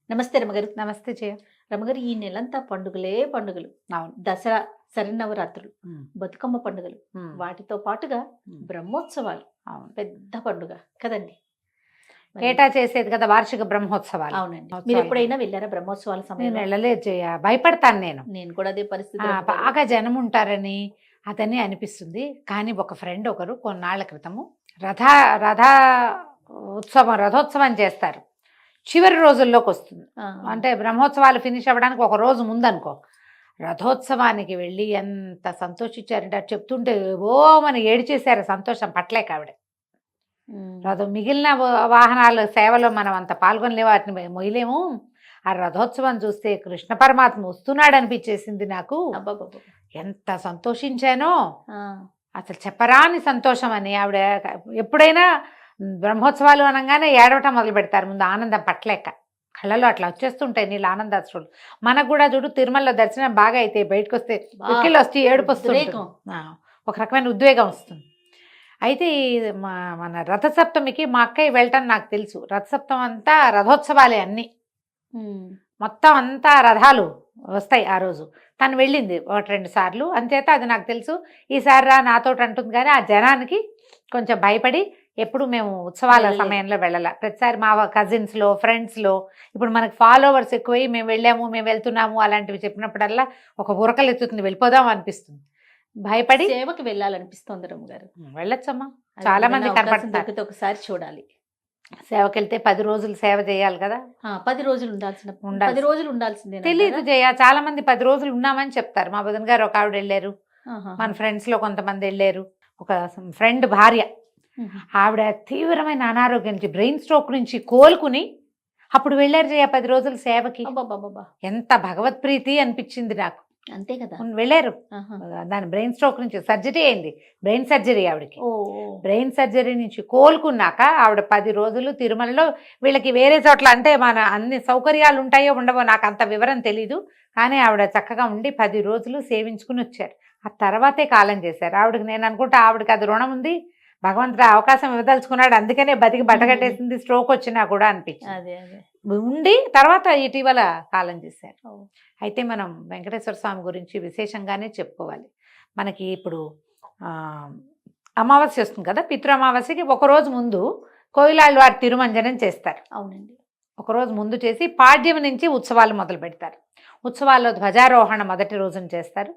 నమస్తే రమగారు. నమస్తే జయ. రమగారు, ఈ నెలంతా పండుగలే పండుగలు. అవును. దసరా, శరన్నవరాత్రులు, హ్మ్. బతుకమ్మ పండుగలు, హ్మ్. వాటితో పాటుగా హ్మ్. బ్రహ్మోత్సవాలు. అవును. పెద్ద పండుగ కదండి. మరి ఏటా చేసేది కదా వార్షిక బ్రహ్మోత్సవాలు. అవునండి. మీరు బ్రహ్మోత్సవాలు. ఎప్పుడైనా వెళ్ళారా బ్రహ్మోత్సవాల నేను సమయంలో? వెళ్ళలేదు జయ, భయపడతాను నేను. నేను కూడా అదే పరిస్థితి రమగారు. బాగా జనం ఉంటారని అదని అనిపిస్తుంది. కానీ ఒక ఫ్రెండ్ ఒకరు కొన్నాళ్ల క్రితము రథ రథ రథోత్సవం చేస్తారు. చివరి రోజుల్లోకి వస్తుంది. ఆ, అంటే బ్రహ్మోత్సవాలు ఫినిష్ అవ్వడానికి ఒక రోజు ముందనుకో. రథోత్సవానికి వెళ్ళి ఎంత సంతోషించారంటే అది చెప్తుంటే ఓమని ఏడిచేశారు సంతోషం పట్లేక ఆవిడ. ఉమ్. రథం మిగిలిన వాహనాల సేవలో మనం అంత పాల్గొనలేము, వాటిని మొయ్యలేము. ఆ రథోత్సవం చూస్తే కృష్ణ పరమాత్మ వస్తున్నాడు అనిపించేసింది నాకు. అబ్బబ్బబ్బ. ఎంత సంతోషించానో ఆ, అసలు చెప్పరాని సంతోషం అని ఆవిడ. ఎప్పుడైనా బ్రహ్మోత్సవాలు అనగానే ఏడవటం మొదలు పెడతారు ముందు ఆనందం పట్టలేక. కళ్ళలో అట్లా వచ్చేస్తుంటాయి నీళ్ళు ఆనందాశ్రులు. మనకు కూడా చూడు తిరుమలలో దర్శనం బాగా అయితే బయటకు వస్తే బా, వెక్కిళ్ళు వస్తే ఏడుపు వస్తుంది. ఉద్రేకం. ఒక రకమైన ఉద్వేగం వస్తుంది. అయితే ఈ మన రథసప్తమికి మా అక్కయ్య వెళ్ళటం నాకు తెలుసు. రథసప్తం అంతా రథోత్సవాలే అన్నీ. ఉమ్. మొత్తం అంతా రథాలు వస్తాయి ఆ రోజు. తను వెళ్ళింది 1-2 సార్లు, అంచేత అది నాకు తెలుసు. ఈసారి రా నాతోటి అంటుంది, కానీ ఆ జనానికి కొంచెం భయపడి ఎప్పుడు మేము ఉత్సవాల వెళ్ళలేదు. సమయంలో వెళ్ళాల. ప్రతిసారి మా కజిన్స్లో ఫ్రెండ్స్లో ఇప్పుడు మనకు ఫాలోవర్స్ ఎక్కువై మేము వెళ్ళాము మేము వెళ్తున్నాము అలాంటివి చెప్పినప్పుడల్లా ఒక ఉరకలు ఎత్తుతుంది, వెళ్ళిపోదాం అనిపిస్తుంది. భయపడి సేవకి వెళ్ళాలనిపిస్తోంది రమగారు. వెళ్ళొచ్చమ్మా. అది చాలా ఏదైనా మంది అవకాశం కనపడతారు. దొరికితే ఒకసారి చూడాలి. సేవకి వెళ్తే 10 రోజులు సేవ చేయాలి కదా. 10 రోజులు ఉండాల్సిన 10 ఉండాల్సి- రోజులు ఉండాల్సిందే. తెలీదు జయ, చాలా మంది 10 రోజులు ఉన్నామని చెప్తారు. మా బుధన్ గారు ఒక ఆవిడ వెళ్ళారు, మన ఫ్రెండ్స్లో కొంతమంది వెళ్ళారు. ఒక ఫ్రెండ్ భార్య, ఆవిడ తీవ్రమైన అనారోగ్యం నుంచి బ్రెయిన్ స్ట్రోక్ నుంచి కోలుకుని అప్పుడు వెళ్ళారు జయ 10 రోజుల సేవకి. అబ్బబ్బబ్బబ్బా. ఎంత భగవత్ ప్రీతి అనిపించింది నాకు. అంతే కదా. వెళ్ళారు. ఆహా. దాని బ్రెయిన్ స్ట్రోక్ నుంచి సర్జరీ అయింది, బ్రెయిన్ సర్జరీ ఆవిడకి. ఓ. బ్రెయిన్ సర్జరీ నుంచి కోలుకున్నాక ఆవిడ 10 రోజులు తిరుమలలో. వీళ్ళకి వేరే చోట్ల అంటే మన అన్ని సౌకర్యాలు ఉంటాయో ఉండవో నాకు అంత వివరం తెలీదు, కానీ ఆవిడ చక్కగా ఉండి 10 రోజులు సేవించుకుని వచ్చారు. ఆ తర్వాతే కాలం చేశారు ఆవిడకి. నేను అనుకుంటా ఆవిడకి అది రుణం ఉంది, భగవంతుడు అవకాశం ఇవ్వదలుచుకున్నాడు, అందుకనే బతికి బట్టగట్టేసింది స్ట్రోక్ వచ్చినా కూడా అనిపించింది. అదే అదే. ఉండి తర్వాత ఇటీవల కాలం చేశారు. ఓ. అయితే మనం వెంకటేశ్వర స్వామి గురించి విశేషంగానే చెప్పుకోవాలి. మనకి ఇప్పుడు అమావాస్య వస్తుంది కదా, పితృ అమావాస్యకి ఒకరోజు ముందు కోయిలాళ్ళు వారి తిరుమంజనం చేస్తారు. అవునండి. ఒకరోజు ముందు చేసి పాడ్యం నుంచి ఉత్సవాలు మొదలు పెడతారు. ఉత్సవాల్లో ధ్వజారోహణ మొదటి రోజున చేస్తారు.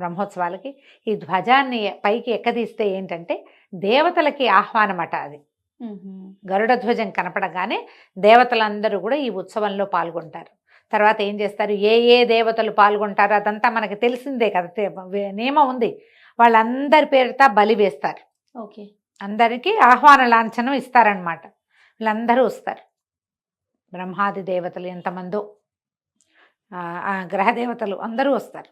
బ్రహ్మోత్సవాలకి ఈ ధ్వజాన్ని పైకి ఎక్కదీస్తే ఏంటంటే దేవతలకి ఆహ్వానమట అది. గరుడ ధ్వజం కనపడగానే దేవతలందరూ కూడా ఈ ఉత్సవంలో పాల్గొంటారు. తర్వాత ఏం చేస్తారు, ఏ ఏ దేవతలు పాల్గొంటారో అదంతా మనకి తెలిసిందే కదా, నియమం ఉంది. వాళ్ళందరి పేరుతో బలి వేస్తారు. ఓకే. అందరికీ ఆహ్వాన లాంఛనం ఇస్తారనమాట. వీళ్ళందరూ వస్తారు, బ్రహ్మాది దేవతలు ఎంతమందో, గ్రహ దేవతలు అందరూ వస్తారు.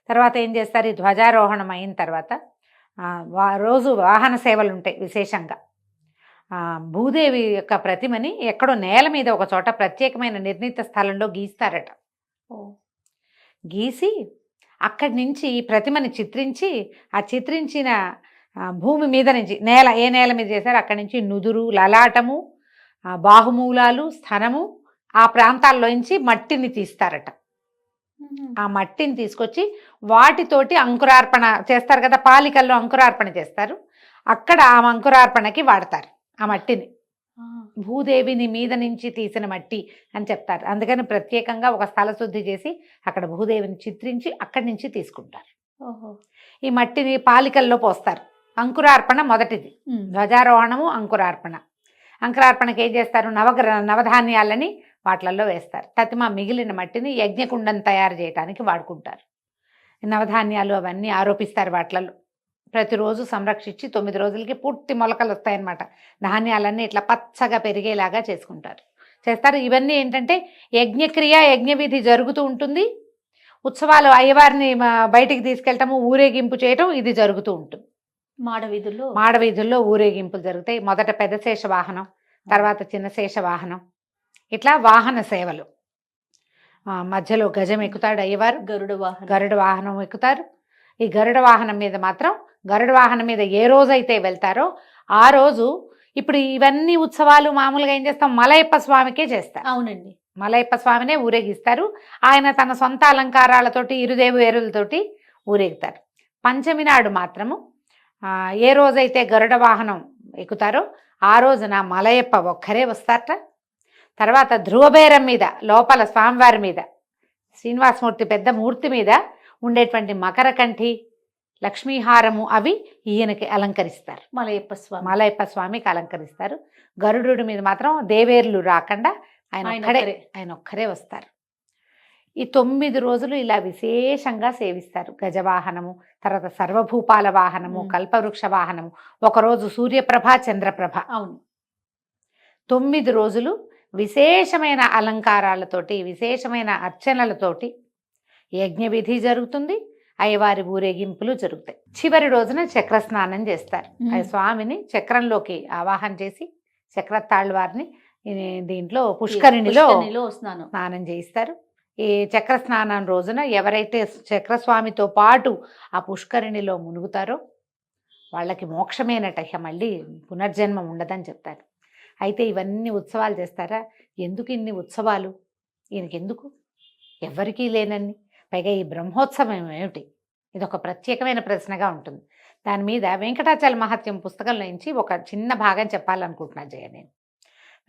తర్వాత ఏం చేస్తారు, ఈ ధ్వజారోహణం అయిన తర్వాత రోజు వాహన సేవలు ఉంటాయి. విశేషంగా భూదేవి యొక్క ప్రతిమని ఎక్కడో నేల మీద ఒక చోట ప్రత్యేకమైన నిర్ణీత స్థలంలో గీస్తారట. గీసి అక్కడి నుంచి ఈ ప్రతిమని చిత్రించి, ఆ చిత్రించిన భూమి మీద నుంచి ఏ నేల మీద చేశారో అక్కడి నుంచి నుదురు, లలాటము, బాహుమూలాలు, స్థనము ఆ ప్రాంతాల్లోంచి మట్టిని తీస్తారట. ఆ మట్టిని తీసుకొచ్చి వాటితోటి అంకురార్పణ చేస్తారు కదా, పాలికల్లో అంకురార్పణ చేస్తారు. అక్కడ ఆ అంకురార్పణకి వాడతారు ఆ మట్టిని. భూదేవిని మీద నుంచి తీసిన మట్టి అని చెప్తారు. అందుకని ప్రత్యేకంగా ఒక స్థల శుద్ధి చేసి అక్కడ భూదేవిని చిత్రించి అక్కడి నుంచి తీసుకుంటారు. ఈ మట్టిని పాలికల్లో పోస్తారు. అంకురార్పణ మొదటిది, ధ్వజారోహణము అంకురార్పణ. అంకురార్పణకి ఏం చేస్తారు, నవధాన్యాలని వాటిలలో వేస్తారు. తతిమ మిగిలిన మట్టిని యజ్ఞకుండం తయారు చేయడానికి వాడుకుంటారు. నవధాన్యాలు అవన్నీ ఆరోపిస్తారు వాటిలలో. ప్రతిరోజు సంరక్షించి 9 రోజులకి పూర్తి మొలకలు వస్తాయన్నమాట. ధాన్యాలన్నీ ఇట్లా పచ్చగా పెరిగేలాగా చేస్తారు. ఇవన్నీ ఏంటంటే యజ్ఞక్రియ, యజ్ఞవిధి జరుగుతూ ఉంటుంది. ఉత్సవాలు అయ్యవారిని బయటికి తీసుకెళ్ళటము, ఊరేగింపు చేయటం ఇది జరుగుతూ ఉంటుంది. మాడవీధుల్లో ఊరేగింపులు జరుగుతాయి. మొదట పెద్ద శేష వాహనం, తర్వాత చిన్న శేష వాహనం, ఇట్లా వాహన సేవలు. మధ్యలో గజం ఎక్కుతాడు అయ్యవారు, గరుడ వాహనం ఎక్కుతారు. ఈ గరుడ వాహనం మీద మాత్రం, గరుడ వాహనం మీద ఏ రోజైతే వెళ్తారో ఆ రోజు, ఇప్పుడు ఇవన్నీ ఉత్సవాలు మామూలుగా ఏం చేస్తాం, మలయప్ప స్వామికే చేస్తారు. అవునండి. మలయప్ప స్వామినే ఊరేగిస్తారు. ఆయన తన సొంత అలంకారాలతోటి ఇరుదేవు ఏరులతోటి ఊరేగుతారు. పంచమి నాడు మాత్రము ఏ రోజైతే గరుడ వాహనం ఎక్కుతారో ఆ రోజున మలయప్ప ఒక్కరే వస్తారట. తర్వాత ధ్రువబేరం మీద లోపల స్వామివారి మీద శ్రీనివాసమూర్తి పెద్ద మూర్తి మీద ఉండేటువంటి మకరకంఠి లక్ష్మీహారము అవి ఈయనకి అలంకరిస్తారు. మలయప్ప స్వామికి అలంకరిస్తారు. గరుడు మీద మాత్రం దేవేర్లు రాకుండా ఆయన ఒక్కరే వస్తారు. ఈ 9 రోజులు ఇలా విశేషంగా సేవిస్తారు. గజవాహనము, తర్వాత సర్వభూపాల వాహనము, కల్పవృక్ష వాహనము, ఒకరోజు సూర్యప్రభ చంద్రప్రభ. అవును, 9 రోజులు విశేషమైన అలంకారాలతోటి విశేషమైన అర్చనలతోటి యజ్ఞ విధి జరుగుతుంది. అయ్యవారి ఊరేగింపులు జరుగుతాయి. చివరి రోజున చక్ర స్నానం చేస్తారు. ఆ స్వామిని చక్రంలోకి ఆవాహన చేసి చక్రతాళ్ వారిని దీంట్లో పుష్కరిణిలో స్నానం చేయిస్తారు. ఈ చక్ర స్నానం రోజున ఎవరైతే చక్రస్వామితో పాటు ఆ పుష్కరిణిలో మునుగుతారో వాళ్ళకి మోక్షమేనట, మళ్ళీ పునర్జన్మ ఉండదని చెప్తారు. అయితే ఇవన్నీ ఉత్సవాలు చేస్తారా? ఎందుకు ఇన్ని ఉత్సవాలు ఈయనకి? ఎందుకు? ఎవరికీ లేనన్ని. పైగా ఈ బ్రహ్మోత్సవం ఏమిటి? ఇది ఒక ప్రత్యేకమైన ప్రశ్నగా ఉంటుంది. దాని మీద వెంకటాచల మహత్యం పుస్తకంలో నుంచి ఒక చిన్న భాగం చెప్పాలనుకుంటున్నా జయ. నేను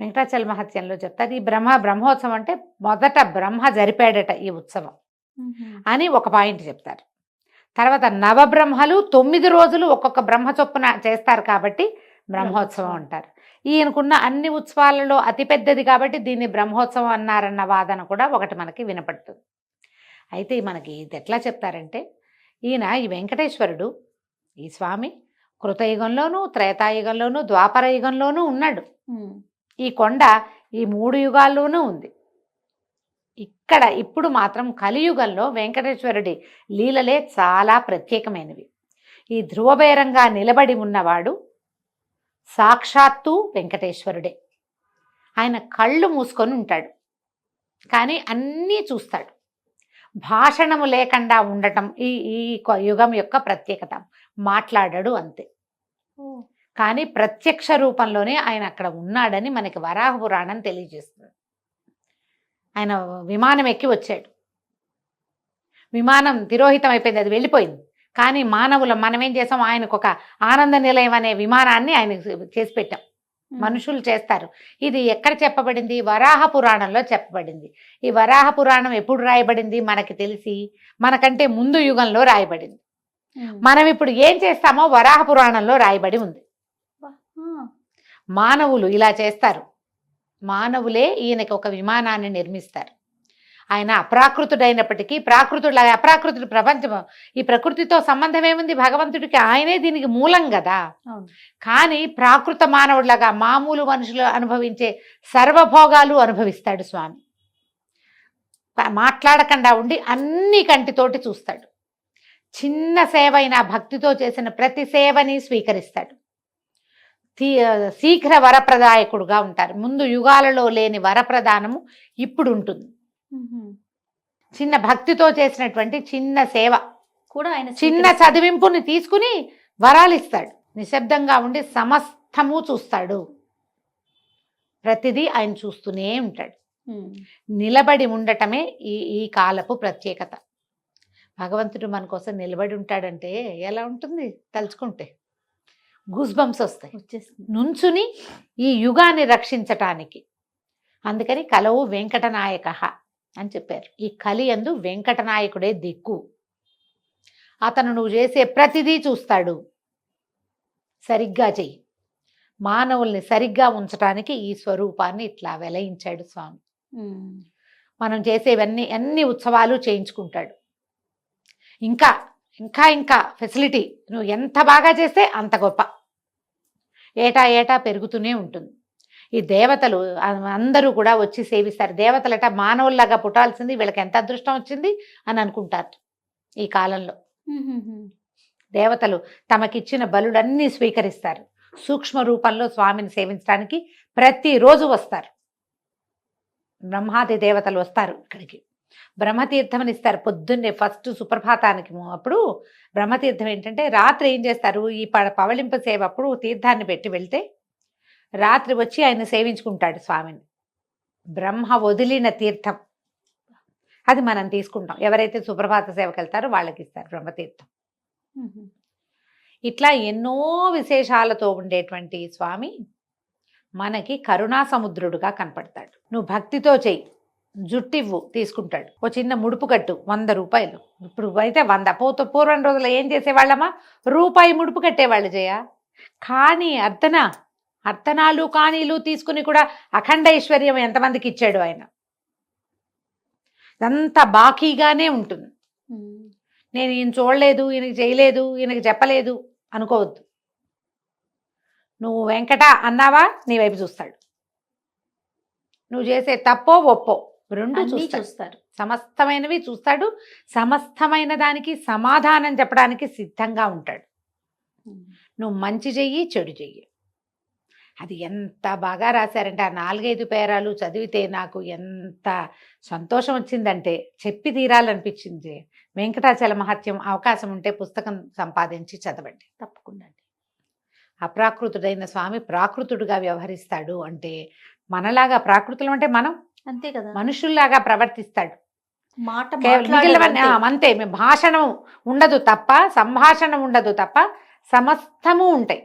వెంకటాచల మహత్యంలో చెప్తారు, ఈ బ్రహ్మోత్సవం అంటే మొదట బ్రహ్మ జరిపాడట ఈ ఉత్సవం అని ఒక పాయింట్ చెప్తారు. తర్వాత నవబ్రహ్మలు 9 రోజులు ఒక్కొక్క బ్రహ్మ చొప్పున చేస్తారు కాబట్టి బ్రహ్మోత్సవం అంటారు. ఈయనకున్న అన్ని ఉత్సవాలలో అతిపెద్దది కాబట్టి దీన్ని బ్రహ్మోత్సవం అన్నారన్న వాదన కూడా ఒకటి మనకి వినపడుతుంది. అయితే మనకి ఇది ఎట్లా చెప్తారంటే, ఈయన ఈ వెంకటేశ్వరుడు ఈ స్వామి కృతయుగంలోనూ త్రేతాయుగంలోనూ ద్వాపర యుగంలోనూ ఉన్నాడు. ఈ కొండ ఈ 3 యుగాల్లోనూ ఉంది. ఇక్కడ ఇప్పుడు మాత్రం కలియుగంలో వెంకటేశ్వరుడి లీలలే చాలా ప్రత్యేకమైనవి. ఈ ధ్రువబేరంగా నిలబడి ఉన్నవాడు సాక్షాత్తు వెంకటేశ్వరుడే. ఆయన కళ్ళు మూసుకొని ఉంటాడు కానీ అన్నీ చూస్తాడు. భాషణము లేకుండా ఉండటం ఈ ఈ యుగం యొక్క ప్రత్యేకత. మాట్లాడాడు అంతే, కానీ ప్రత్యక్ష రూపంలోనే ఆయన అక్కడ ఉన్నాడని మనకి వరాహ పురాణం తెలియజేస్తుంది. ఆయన విమానం ఎక్కి వచ్చాడు, విమానం తిరోహితం అయిపోయింది, అది వెళ్ళిపోయింది. కానీ మనం ఏం చేసాం, ఆయనకు ఒక ఆనంద నిలయం అనే విమానాన్ని ఆయన చేసి పెట్టాం. మనుషులు చేస్తారు. ఇది ఎక్కడ చెప్పబడింది? వరాహ పురాణంలో చెప్పబడింది. ఈ వరాహ పురాణం ఎప్పుడు రాయబడింది మనకి తెలిసి మనకంటే ముందు యుగంలో రాయబడింది. మనం ఇప్పుడు ఏం చేస్తామో వరాహ పురాణంలో రాయబడి ఉంది. మానవులు ఇలా చేస్తారు. మానవులే ఈయనకి ఒక విమానాన్ని నిర్మిస్తారు. ఆయన అప్రాకృతుడైనప్పటికీ అప్రాకృతుడు ప్రపంచం, ఈ ప్రకృతితో సంబంధం ఏముంది భగవంతుడికి? ఆయనే దీనికి మూలం కదా. కానీ ప్రాకృత మానవుడిలాగా మామూలు మనుషులు అనుభవించే సర్వభోగాలు అనుభవిస్తాడు స్వామి. మాట్లాడకుండా ఉండి అన్ని కంటితోటి చూస్తాడు. చిన్న సేవ అయినా భక్తితో చేసిన ప్రతి సేవని స్వీకరిస్తాడు. శీఘ్ర వరప్రదాయకుడుగా ఉంటారు. ముందు యుగాలలో లేని వరప్రదానము ఇప్పుడు ఉంటుంది. చిన్న భక్తితో చేసినటువంటి చిన్న సేవ కూడా ఆయన చిన్న చదివింపుని తీసుకుని వరాలు ఇస్తాడు. నిశ్శబ్దంగా ఉండి సమస్తము చూస్తాడు. ప్రతిదీ ఆయన చూస్తూనే ఉంటాడు. నిలబడి ఉండటమే ఈ కాలపు ప్రత్యేకత. భగవంతుడు మన కోసం నిలబడి ఉంటాడంటే ఎలా ఉంటుంది తలుచుకుంటే? గూస్ బంప్స్ వస్తాయి. నుంచుని ఈ యుగాన్ని రక్షించటానికి. అందుకని కలవు వెంకటనాయక అని చెప్పారు. ఈ కలి యందు వెంకటనాయకుడే దిక్కు. అతను నువ్వు చేసే ప్రతిదీ చూస్తాడు. సరిగ్గా చెయ్యి. మానవుల్ని సరిగ్గా ఉంచటానికి ఈ స్వరూపాన్ని ఇట్లా వెలయించాడు స్వామి. మనం చేసేవన్నీ అన్ని ఉత్సవాలు చేయించుకుంటాడు. ఇంకా ఇంకా ఇంకా ఫెసిలిటీ నువ్వు ఎంత బాగా చేస్తే అంత గొప్ప. ఏటా ఏటా పెరుగుతూనే ఉంటుంది. ఈ దేవతలు అందరూ కూడా వచ్చి సేవిస్తారు. దేవతలట మానవుల్లాగా పుట్టాల్సింది, వీళ్ళకి ఎంత అదృష్టం వచ్చింది అని అనుకుంటారు. ఈ కాలంలో దేవతలు తమకిచ్చిన బలులన్నీ స్వీకరిస్తారు. సూక్ష్మ రూపంలో స్వామిని సేవించడానికి ప్రతిరోజు వస్తారు. బ్రహ్మాది దేవతలు వస్తారు ఇక్కడికి. బ్రహ్మతీర్థం ఇస్తారు పొద్దున్నే ఫస్ట్ సుప్రభాతానికి. అప్పుడు బ్రహ్మతీర్థం ఏంటంటే రాత్రి ఏం చేస్తారు, ఈ పవళింప సేవ అప్పుడు తీర్థాన్ని పెట్టి వెళ్తే రాత్రి వచ్చి ఆయన సేవించుకుంటాడు స్వామిని. బ్రహ్మ వదిలిన తీర్థం. అది మనం తీసుకుంటాం. ఎవరైతే సుప్రభాత సేవకి వెళ్తారో వాళ్ళకి ఇస్తారు బ్రహ్మతీర్థం. ఇట్లా ఎన్నో విశేషాలతో ఉండేటువంటి స్వామి మనకి కరుణా సముద్రుడుగా కనపడతాడు. నువ్వు భక్తితో చెయ్యి, జుట్టివ్వు, తీసుకుంటాడు. ఓ చిన్న ముడుపు కట్టు, 100 రూపాయలు. ఇప్పుడు అయితే 100. పూర్వం రోజుల్లో ఏం చేసేవాళ్ళమా, రూపాయి ముడుపు కట్టేవాళ్ళు జయ. కానీ అర్ధనాలు కానీలు తీసుకుని కూడా అఖండ ఐశ్వర్యం ఎంతమందికి ఇచ్చాడు ఆయన. ఇదంతా బాకీగానే ఉంటుంది. నేను ఈయన చూడలేదు, ఈయనకి చేయలేదు, ఈయనకి చెప్పలేదు అనుకోవద్దు. నువ్వు వెంకట అన్నావా నీ వైపు చూస్తాడు. నువ్వు చేసే తప్పో ఒప్పో రెండు చూస్తారు. సమస్తమైనవి చూస్తాడు. సమస్తమైన దానికి సమాధానం చెప్పడానికి సిద్ధంగా ఉంటాడు. నువ్వు మంచి చెయ్యి, చెడు చెయ్యి. అది ఎంత బాగా రాశారంటే ఆ 4-5 పేరాలు చదివితే నాకు ఎంత సంతోషం వచ్చిందంటే చెప్పి తీరాలనిపించింది. వెంకటాచల మహత్యం అవకాశం ఉంటే పుస్తకం సంపాదించి చదవండి తప్పకుండా. అప్రాకృతుడైన స్వామి ప్రాకృతుడుగా వ్యవహరిస్తాడు అంటే మనలాగా, ప్రాకృతులం అంటే మనం అంతే కదా, మనుషుల్లాగా ప్రవర్తిస్తాడు. మాట అంతే. భాషణం ఉండదు తప్ప, సంభాషణ ఉండదు తప్ప, సమస్తము ఉంటాయి,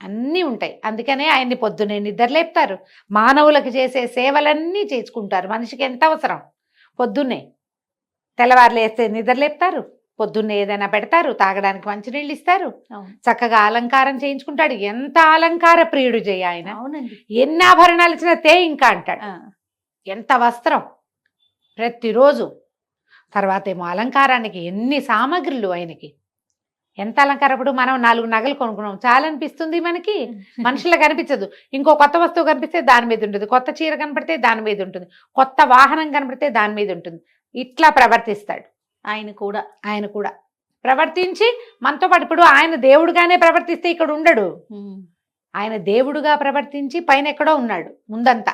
అన్నీ ఉంటాయి. అందుకనే ఆయన్ని పొద్దునే నిద్రలేపుతారు. మానవులకు చేసే సేవలన్నీ చేసుకుంటారు. మనిషికి ఎంత అవసరం. పొద్దున్నే తెల్లవారు లేస్తే నిద్రలేపుతారు, పొద్దున్నే ఏదైనా పెడతారు, తాగడానికి మంచినీళ్ళు ఇస్తారు, చక్కగా అలంకారం చేయించుకుంటాడు. ఎంత అలంకార ప్రియుడు జయ ఆయన. అవునండి. ఎన్ని ఆభరణాలు ఇచ్చినా ఇంకా అంటాడు. ఎంత వస్త్రం ప్రతిరోజు. తర్వాత ఏమో అలంకారానికి ఎన్ని సామగ్రులు ఆయనకి. ఎంత అలంకారం. ఇప్పుడు మనం 4 నగలు కొనుక్కున్నాం, చాలా అనిపిస్తుంది మనకి, మనుషులకు కనిపించదు. ఇంకో కొత్త వస్తువు కనిపిస్తే దాని మీద ఉంటుంది, కొత్త చీర కనపడితే దాని మీద ఉంటుంది, కొత్త వాహనం కనపడితే దాని మీద ఉంటుంది. ఇట్లా ప్రవర్తిస్తాడు ఆయన కూడా ప్రవర్తించి మనతో పాటు. ఇప్పుడు ఆయన దేవుడుగానే ప్రవర్తిస్తే ఇక్కడ ఉండడు. ఆయన దేవుడుగా ప్రవర్తించి పైన ఎక్కడో ఉన్నాడు ముందంతా.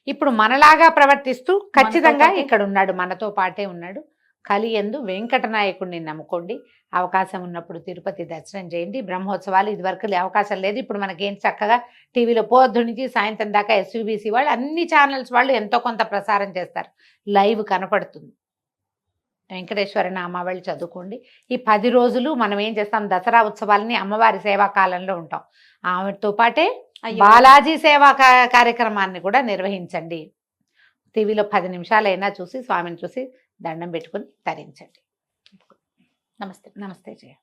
ఇప్పుడు మనలాగా ప్రవర్తిస్తూ ఖచ్చితంగా ఇక్కడ ఉన్నాడు, మనతో పాటే ఉన్నాడు. కలియందు వెంకటనాయకుడిని నమ్ముకోండి. అవకాశం ఉన్నప్పుడు తిరుపతి దర్శనం చేయండి. బ్రహ్మోత్సవాలు ఇదివరకు అవకాశం లేదు. ఇప్పుడు మనకేం చక్కగా టీవీలో పొద్దు నుంచి సాయంత్రం దాకా SUBC వాళ్ళు, అన్ని ఛానల్స్ వాళ్ళు ఎంతో కొంత ప్రసారం చేస్తారు. లైవ్ కనపడుతుంది. వెంకటేశ్వర నామావళి చదువుకోండి. ఈ 10 రోజులు మనం ఏం చేస్తాం, దసరా ఉత్సవాలని అమ్మవారి సేవా కాలంలో ఉంటాం. ఆమెతో పాటే బాలాజీ సేవా కార్యక్రమాన్ని కూడా నిర్వహించండి. టీవీలో 10 నిమిషాలైనా చూసి స్వామిని చూసి దండం పెట్టుకుని తరించండి. నమస్తే జయ.